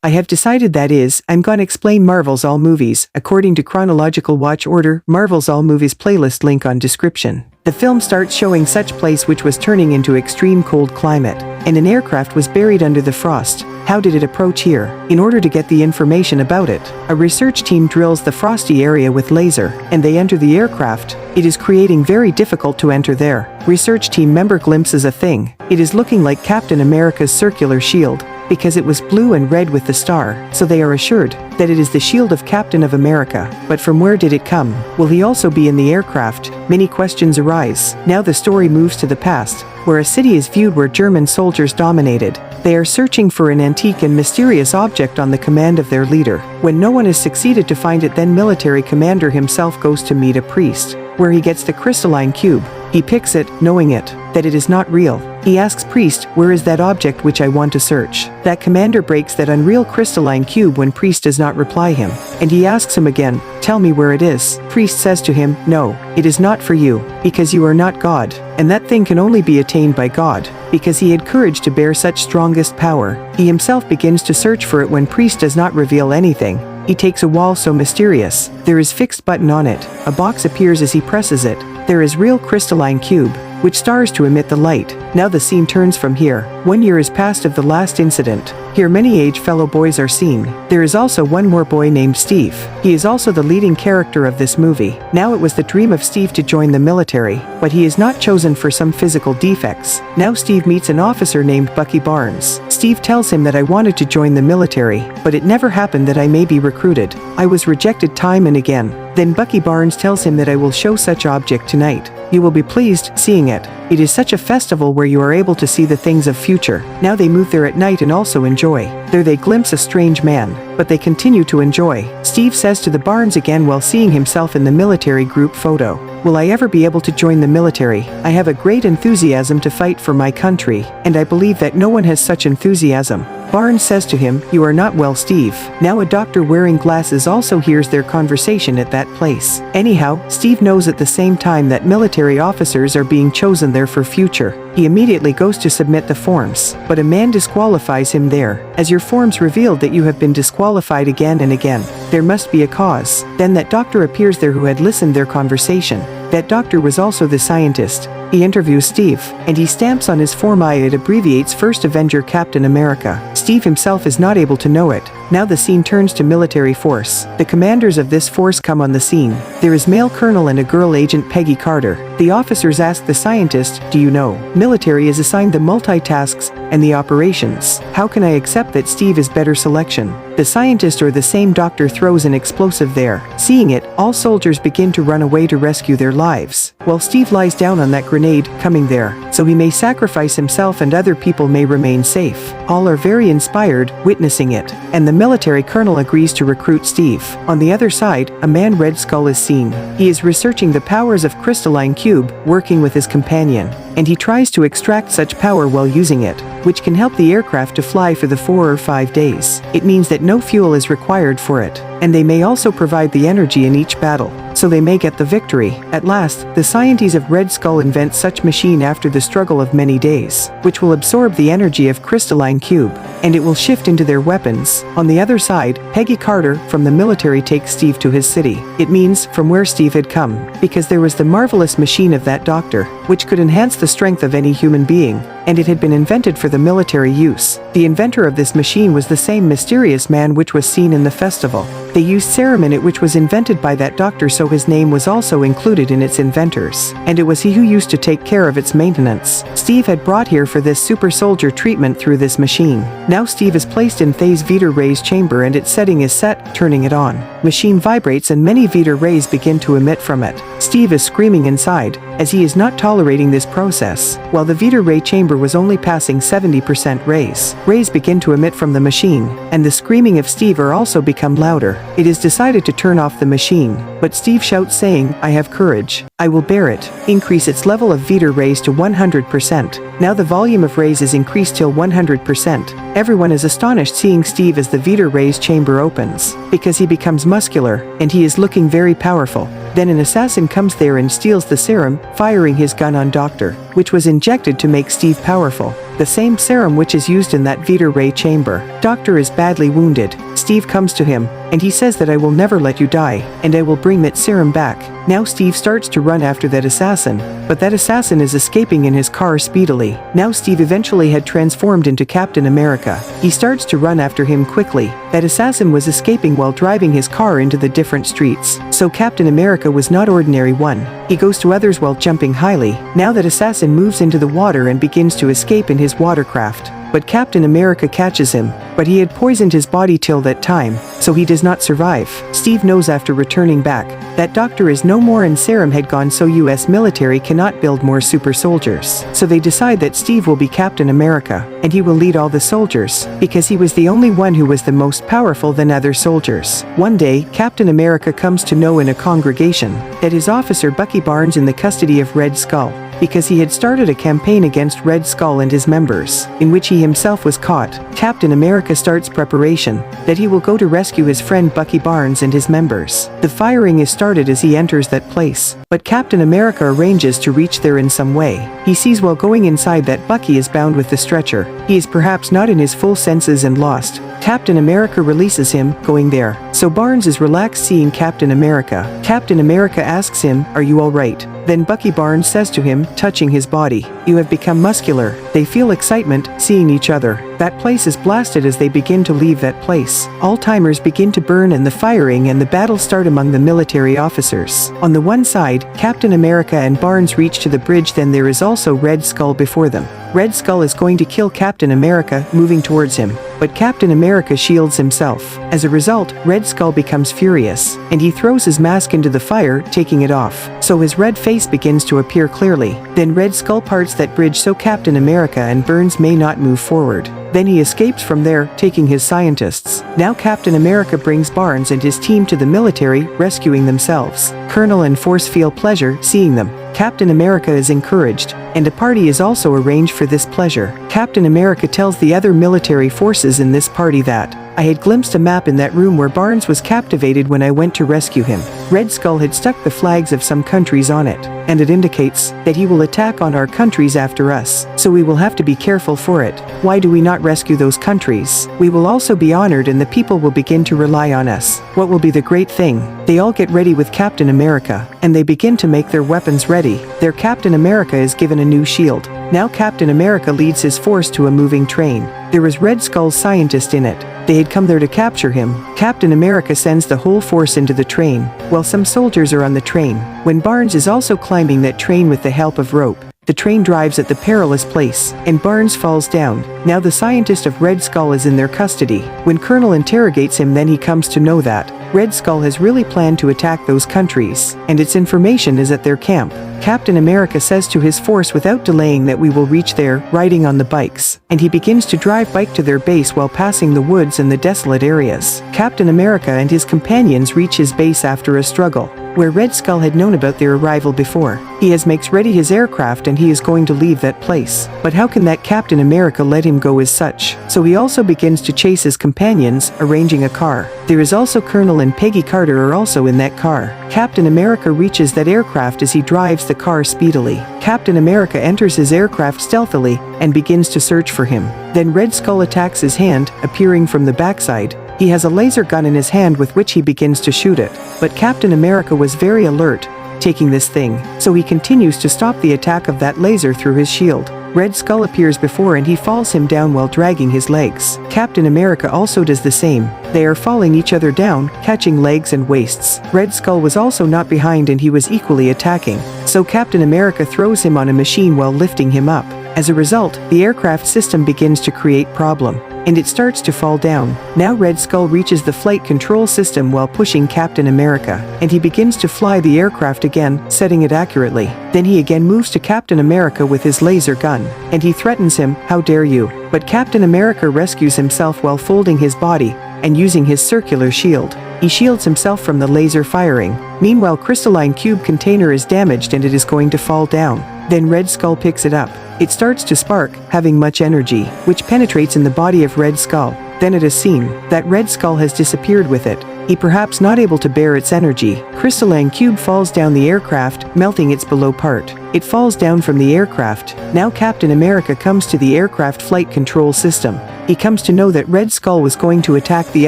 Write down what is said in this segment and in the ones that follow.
I have decided that is, I'm gonna explain Marvel's All Movies, according to chronological watch order, Marvel's All Movies playlist link on description. The film starts showing such place which was turning into extreme cold climate, and an aircraft was buried under the frost. How did it approach here? In order to get the information about it, a research team drills the frosty area with laser, and they enter the aircraft. It is creating very difficult to enter there. Research team member glimpses a thing. It is looking like Captain America's circular shield, because it was blue and red with the star, so they are assured that it is the shield of Captain of America. But from where did it come? Will he also be in the aircraft? Many questions arise. Now the story moves to the past, where a city is viewed where German soldiers dominated. They are searching for an antique and mysterious object on the command of their leader. When no one has succeeded to find it, then military commander himself goes to meet a priest, where he gets the crystalline cube. He picks it, knowing that it is not real. He asks priest, where is that object which I want to search? That commander breaks that unreal crystalline cube when priest does not reply him, and he asks him again, tell me where it is. Priest says to him, no, it is not for you, because you are not God, and that thing can only be attained by God, because he had courage to bear such strongest power. He himself begins to search for it when priest does not reveal anything. He takes a wall so mysterious, there is fixed button on it, a box appears as he presses it, there is real crystalline cube, which stars to emit the light. Now the scene turns from here. 1 year is past of the last incident. Here many age fellow boys are seen. There is also one more boy named Steve. He is also the leading character of this movie. Now it was the dream of Steve to join the military, but he is not chosen for some physical defects. Now Steve meets an officer named Bucky Barnes. Steve tells him that I wanted to join the military, but it never happened that I may be recruited. I was rejected time and again. Then Bucky Barnes tells him that I will show such object tonight. You will be pleased seeing it. It is such a festival where you are able to see the things of future. Now they move there at night and also enjoy. There they glimpse a strange man, but they continue to enjoy. Steve says to the Barnes again while seeing himself in the military group photo, will I ever be able to join the military? I have a great enthusiasm to fight for my country, and I believe that no one has such enthusiasm. Barnes says to him, you are not well, Steve. Now a doctor wearing glasses also hears their conversation at that place. Anyhow, Steve knows at the same time that military officers are being chosen there for future. He immediately goes to submit the forms, but a man disqualifies him there. As your forms revealed that you have been disqualified again and again, there must be a cause. Then that doctor appears there who had listened their conversation. That doctor was also the scientist. He interviews Steve, and he stamps on his form I. It abbreviates First Avenger Captain America. Steve himself is not able to know it. Now the scene turns to military force. The commanders of this force come on the scene. There is male colonel and a girl agent Peggy Carter. The officers ask the scientist, do you know? Military is assigned the multitasks and the operations. How can I accept that Steve is better selection? The scientist or the same doctor throws an explosive there. Seeing it, all soldiers begin to run away to rescue their lives, while Steve lies down on that grenade coming there, so he may sacrifice himself and other people may remain safe. All are very inspired, witnessing it, and the military colonel agrees to recruit Steve. On the other side, a man Red Skull is seen. He is researching the powers of crystalline cube, working with his companion, and he tries to extract such power while using it, which can help the aircraft to fly for the 4 or 5 days. It means that no fuel is required for it, and they may also provide the energy in each battle, so they may get the victory. At last, the scientists of Red Skull invent such machine after the struggle of many days, which will absorb the energy of crystalline cube, and it will shift into their weapons. On the other side, Peggy Carter from the military takes Steve to his city. It means from where Steve had come, because there was the marvelous machine of that doctor, which could enhance the strength of any human being, and it had been invented for the military use. The inventor of this machine was the same mysterious man which was seen in the festival. They used serum in it which was invented by that doctor, so his name was also included in its inventors, and it was he who used to take care of its maintenance. Steve had brought here for this super soldier treatment through this machine. Now Steve is placed in Thay's Vita Ray's chamber and its setting is set, turning it on. Machine vibrates and many Vita Rays begin to emit from it. Steve is screaming inside, as he is not tolerating this process. While the Vita Ray chamber was only passing 70% rays, rays begin to emit from the machine, and the screaming of Steve are also become louder. It is decided to turn off the machine, but Steve shouts saying, I have courage. I will bear it. Increase its level of Vita rays to 100%. Now the volume of rays is increased till 100%. Everyone is astonished seeing Steve as the Vita rays chamber opens, because he becomes muscular, and he is looking very powerful. Then an assassin comes there and steals the serum, firing his gun on Doctor, which was injected to make Steve powerful. The same serum which is used in that Vita ray chamber. Doctor is badly wounded. Steve comes to him, and he says that I will never let you die, and I will bring that serum back. Now Steve starts to run after that assassin, but that assassin is escaping in his car speedily. Now Steve eventually had transformed into Captain America. He starts to run after him quickly. That assassin was escaping while driving his car into the different streets. So Captain America was not ordinary one. He goes to others while jumping highly. Now that assassin moves into the water and begins to escape in his watercraft. But Captain America catches him, but he had poisoned his body till that time, so he does not survive. Steve knows after returning back that Doctor is no more and serum had gone, so US military cannot build more super soldiers. So they decide that Steve will be Captain America, and he will lead all the soldiers, because he was the only one who was the most powerful than other soldiers. One day, Captain America comes to know in a congregation that his officer Bucky Barnes in the custody of Red Skull, because he had started a campaign against Red Skull and his members, in which he himself was caught. Captain America starts preparation that he will go to rescue his friend Bucky Barnes and his members. The firing is started as he enters that place, but Captain America arranges to reach there in some way. He sees while going inside that Bucky is bound with the stretcher. He is perhaps not in his full senses and lost. Captain America releases him, going there. So Barnes is relaxed seeing Captain America. Captain America asks him, "Are you all right?" Then Bucky Barnes says to him, touching his body, "You have become muscular." They feel excitement, seeing each other. That place is blasted as they begin to leave that place. All timers begin to burn and the firing and the battle start among the military officers. On the one side, Captain America and Barnes reach to the bridge, then there is also Red Skull before them. Red Skull is going to kill Captain America, moving towards him, but Captain America shields himself. As a result, Red Skull becomes furious, and he throws his mask into the fire, taking it off. So his red face begins to appear clearly. Then Red Skull parts that bridge so Captain America and Barnes may not move forward. Then he escapes from there, taking his scientists. Now Captain America brings Barnes and his team to the military, rescuing themselves. Colonel and Force feel pleasure seeing them. Captain America is encouraged, and a party is also arranged for this pleasure. Captain America tells the other military forces in this party that, "I had glimpsed a map in that room where Barnes was captivated when I went to rescue him. Red Skull had stuck the flags of some countries on it, and it indicates that he will attack on our countries after us, so we will have to be careful for it. Why do we not rescue those countries? We will also be honored and the people will begin to rely on us. What will be the great thing?" They all get ready with Captain America, and they begin to make their weapons ready. Their Captain America is given a new shield. Now Captain America leads his force to a moving train. There is Red Skull's scientist in it. They had come there to capture him. Captain America sends the whole force into the train, while some soldiers are on the train. When Barnes is also climbing that train with the help of rope, the train drives at the perilous place, and Barnes falls down. Now the scientist of Red Skull is in their custody. When Colonel interrogates him, then he comes to know that Red Skull has really planned to attack those countries, and its information is at their camp. Captain America says to his force without delaying that we will reach there, riding on the bikes, and he begins to drive bike to their base while passing the woods and the desolate areas. Captain America and his companions reach his base after a struggle, where Red Skull had known about their arrival before. He makes ready his aircraft and he is going to leave that place. But how can that Captain America let him go as such? So he also begins to chase his companions, arranging a car. There is also Colonel and Peggy Carter are also in that car. Captain America reaches that aircraft as he drives the car speedily. Captain America enters his aircraft stealthily and begins to search for him. Then Red Skull attacks his hand, appearing from the backside. He has a laser gun in his hand with which he begins to shoot it. But Captain America was very alert, taking this thing, so he continues to stop the attack of that laser through his shield. Red Skull appears before and he falls him down while dragging his legs. Captain America also does the same. They are falling each other down, catching legs and waists. Red Skull was also not behind and he was equally attacking. So Captain America throws him on a machine while lifting him up. As a result, the aircraft system begins to create problem, and it starts to fall down. Now Red Skull reaches the flight control system while pushing Captain America, and he begins to fly the aircraft again, setting it accurately. Then he again moves to Captain America with his laser gun, and he threatens him, "How dare you?" But Captain America rescues himself while folding his body, and using his circular shield. He shields himself from the laser firing. Meanwhile, crystalline cube container is damaged and it is going to fall down. Then Red Skull picks it up. It starts to spark, having much energy, which penetrates in the body of Red Skull. Then it is seen that Red Skull has disappeared with it. He perhaps not able to bear its energy. Crystalline cube falls down the aircraft, melting its below part. It falls down from the aircraft. Now Captain America comes to the aircraft flight control system. He comes to know that Red Skull was going to attack the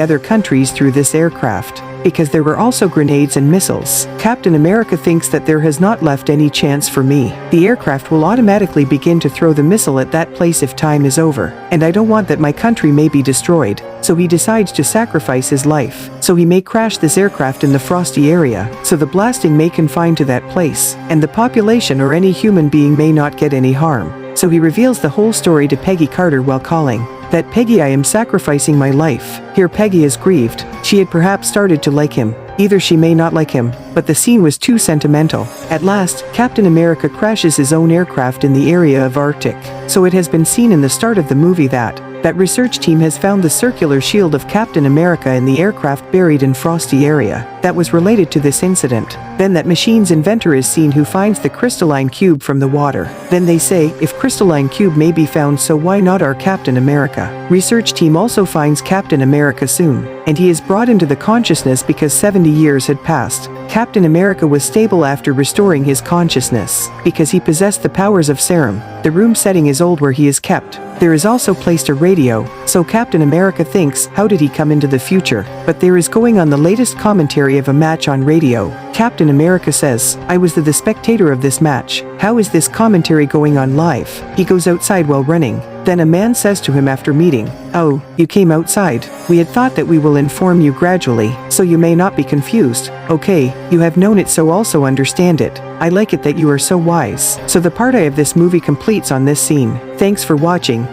other countries through this aircraft, because there were also grenades and missiles. Captain America thinks that there has not left any chance for me. The aircraft will automatically begin to throw the missile at that place if time is over, and I don't want that my country may be destroyed, so he decides to sacrifice his life, so he may crash this aircraft in the frosty area, so the blasting may confine to that place, and the population or any human being may not get any harm. So he reveals the whole story to Peggy Carter while calling that Peggy, I am sacrificing my life. Here Peggy is grieved. She had perhaps started to like him. Either she may not like him, but the scene was too sentimental. At last, Captain America crashes his own aircraft in the area of Arctic. So it has been seen in the start of the movie that research team has found the circular shield of Captain America in the aircraft buried in frosty area that was related to this incident. Then that machine's inventor is seen who finds the crystalline cube from the water. Then they say, if crystalline cube may be found, so why not our Captain America? Research team also finds Captain America soon, and he is brought into the consciousness because 70 years had passed. Captain America was stable after restoring his consciousness, because he possessed the powers of serum. The room setting is old where he is kept. There is also placed a radio, so Captain America thinks, how did he come into the future? But there is going on the latest commentary of a match on radio. Captain America says, I was the spectator of this match. How is this commentary going on live? He goes outside while running. Then a man says to him after meeting, oh, you came outside. We had thought that we will inform you gradually, so you may not be confused. Okay, you have known it, so also understand it. I like it that you are so wise. So the part I of this movie completes on this scene. Thanks for watching.